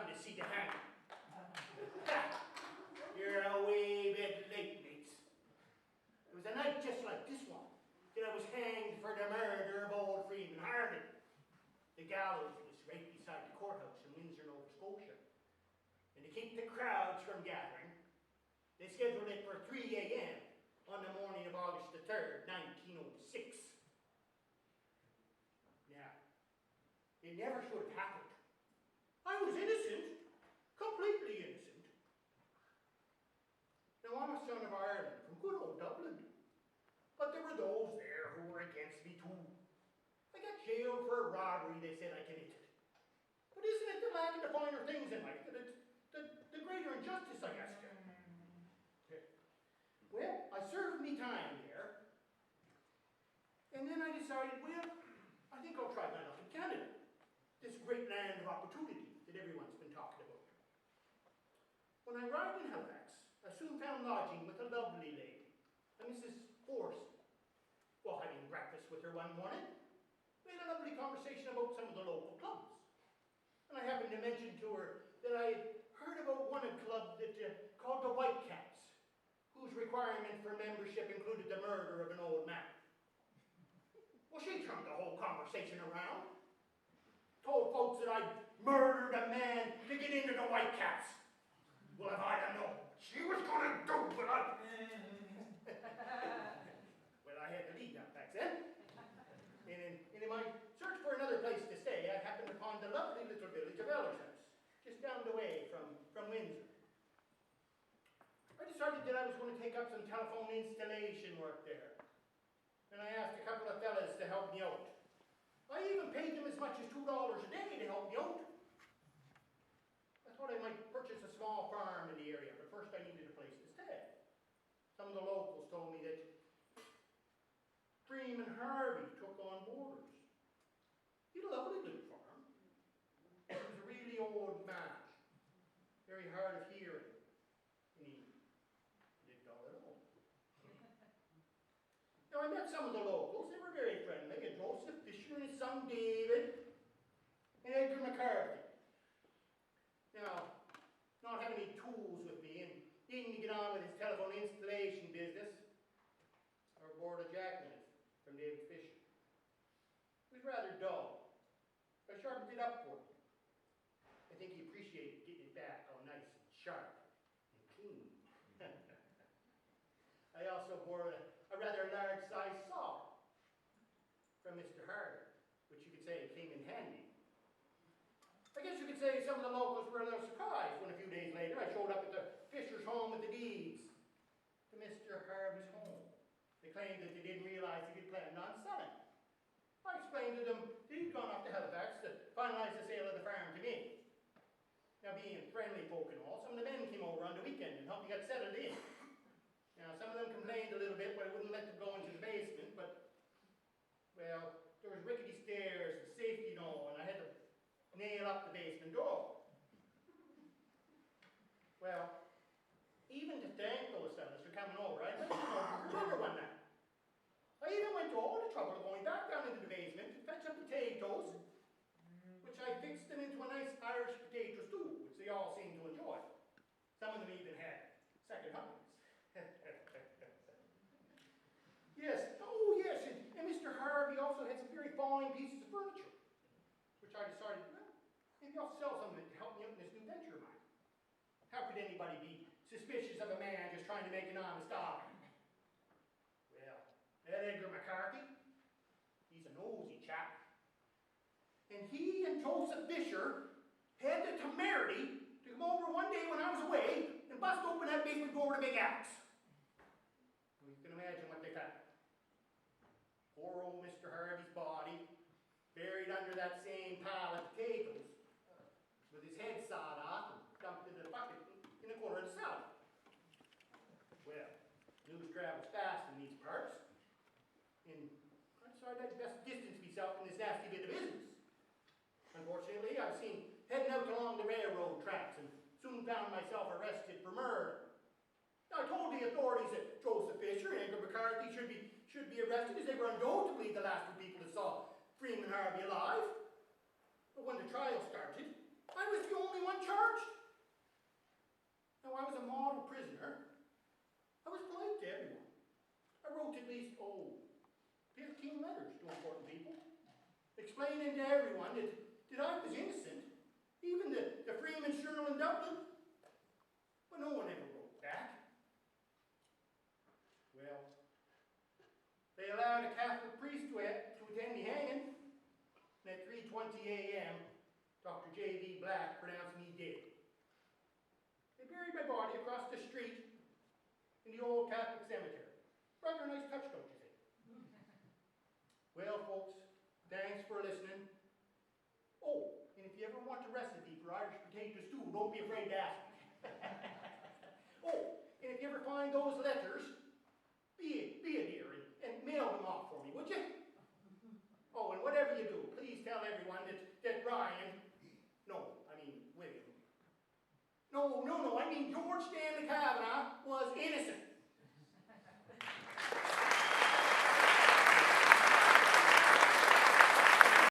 come to see the hanging. You're a wee bit late, mates. It was a night just like this one that I was hanged for the murder of old Freeman Harvey. The gallows was right beside the courthouse in Windsor, Nova Scotia. And to keep the crowds from gathering, they scheduled it for 3 a.m. on the morning of August the 3rd, 1906. Now, it never should have happened. I was innocent, completely innocent. Now, I'm a son of Ireland from good old Dublin. But there were those there who were against me too. I got jailed for a robbery they said I committed. But isn't it the lack of the finer things in life that it's the greater injustice, I guess? Well, I served me time there. And then I decided, well, I think I'll try my luck in Canada. This great land of opportunity that everyone's been talking about. When I arrived in Halifax, I soon found lodging with a lovely lady, a Mrs. Forrest. While having breakfast with her one morning, we had a lovely conversation about some of the local clubs. And I happened to mention to her that I had heard about one club that called the Whitecaps, whose requirement for membership included the murder of an old man. Well, she turned the whole conversation around. Told folks that I'd murdered a man to get into the Whitecaps. Well, if I'd have known she was going to do what well, I had to leave that back then. And in my search for another place to stay, I happened upon the lovely little village of Ellershouse, just down the way from Windsor. I decided that I was going to take up some telephone installation work there. And I asked a couple of fellas to help me out. I even paid them as much as $2 a day to help me out. I thought I might purchase a small farm in the area, but first I needed a place to stay. Some of the locals told me that Freeman Harvey took on boarders. He had a lovely little farm. He was a really old man, very hard of hearing, and he lived all alone. Now, I met some of the locals. They were very friendly. And Joseph Fisher and his son David, and Edgar McCarthy. Now, not having any tools with me and needing to get on with his telephone installation business, I borrowed a jackknife from David Fisher. It was rather dull. I sharpened it up for him. I think he appreciated getting it back all nice and sharp and clean. I also borrowed a rather large-sized saw from Mr. Harvey, which you could say came in handy. I guess you could say some of the locals were a little surprised when a few days later I showed up at the Fisher's home with the deeds to Mr. Harvey's home. They claimed that they didn't realize he had planned on selling. I explained to them that he'd gone off to Halifax to finalize the sale of the farm to me. Now, being friendly folk and all, some of the men came over on the weekend and helped me get settled in. Now, some of them complained a little bit, but I wouldn't let them go into the basement, but, well, there was rickety stairs and safety and all, and I had to nail up the basement door. Well, even to thank those fellas for coming over, I went over for dinner one night. I even went to all the trouble of going back down into the basement to fetch up potatoes, which I fixed them into a nice Irish potato stew, which they all seemed to enjoy. Some of them even had second helpings. Yes, oh yes, and Mr. Harvey also had some very fine pieces of furniture, which I decided, well, maybe I'll sell some of it to help me out in this new venture of mine. How could anybody be suspicious of a man just trying to make an honest dollar? Well, that Edgar McCarthy, he's a nosy chap. And he and Joseph Fisher had the temerity to come over one day when I was away and bust open that basement door with a big axe. Well, you can imagine what they found. Poor old Mr. Harvey's body, buried under that same pile of potatoes, with his head sawed off and dumped into the bucket in the corner of the cellar. Well, news travels fast in these parts, and I decided I'd best distance myself from this nasty bit of business. Unfortunately, I was seen heading out along the railroad tracks and soon found myself arrested for murder. I told the authorities that Joseph Fisher and Edgar McCarthy should be arrested as they were undoubtedly the last two people that saw Freeman Harvey alive. But when the trial started, I was the only one charged. explaining to everyone that I was innocent, even the Freeman's Journal in Dublin. But no one ever wrote back. Well, they allowed a Catholic priest to attend the hanging, and at 3:20 a.m., Dr. J.B. Black pronounced me dead. They buried my body across the street in the old Catholic cemetery. Rather a nice touch, don't you think? Well, folks, thanks for listening. Oh, and if you ever want a recipe for Irish potato stew, don't be afraid to ask me. Oh, and if you ever find those letters, be a dear and mail them off for me, would you? Oh, and whatever you do, please tell everyone that Ryan, William. No, I mean George Stanley Kavanagh was innocent.